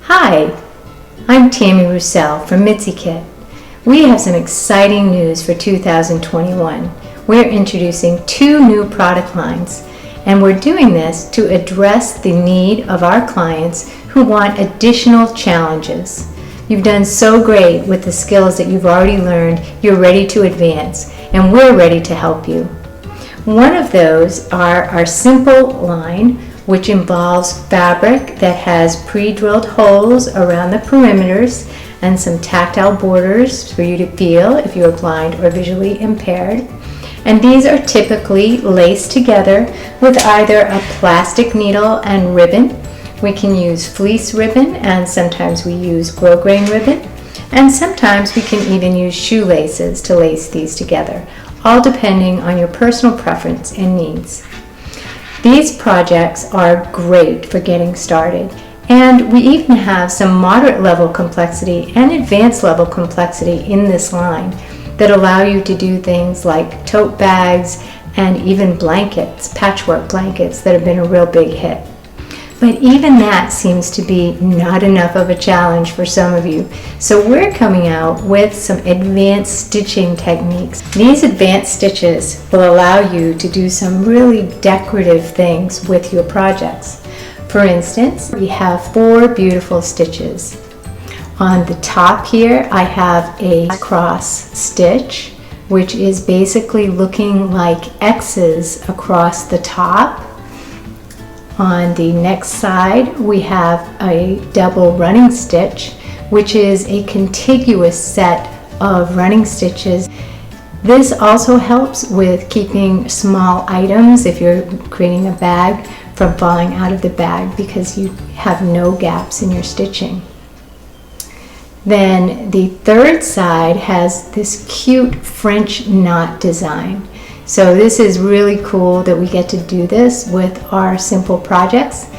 Hi, I'm Tammy Roussel from Mitsy Kit. We have some exciting news for 2021. We're introducing 2 new product lines, and we're doing this to address the need of our clients who want additional challenges. You've done so great with the skills that you've already learned, you're ready to advance, and we're ready to help you. One of those are our simple line, which involves fabric that has pre-drilled holes around the perimeters and some tactile borders for you to feel if you're blind or visually impaired. And these are typically laced together with either a plastic needle and ribbon. We can use fleece ribbon, and sometimes we use grosgrain ribbon, and sometimes we can even use shoelaces to lace these together, all depending on your personal preference and needs. These projects are great for getting started, and we even have some moderate level complexity and advanced level complexity in this line that allow you to do things like tote bags and even blankets, patchwork blankets that have been a real big hit. But even that seems to be not enough of a challenge for some of you. So we're coming out with some advanced stitching techniques. These advanced stitches will allow you to do some really decorative things with your projects. For instance, we have 4 beautiful stitches. On the top here, I have a cross stitch, which is basically looking like X's across the top. On the next side, we have a double running stitch, which is a contiguous set of running stitches. This also helps with keeping small items, if you're creating a bag, from falling out of the bag because you have no gaps in your stitching. Then the third side has this cute French knot design. So this is really cool that we get to do this with our simple projects,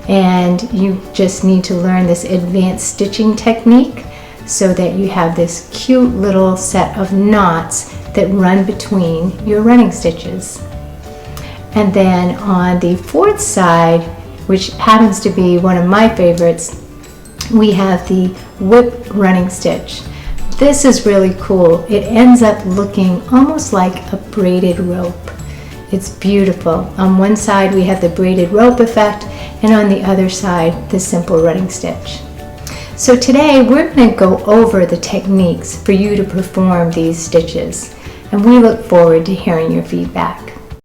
and you just need to learn this advanced stitching technique so that you have this cute little set of knots that run between your running stitches. And then on the fourth side, which happens to be one of my favorites, we have the whip running stitch. This is really cool. It ends up looking almost like a braided rope. It's beautiful. On one side we have the braided rope effect, and on the other side the simple running stitch. So today we're going to go over the techniques for you to perform these stitches, and we look forward to hearing your feedback.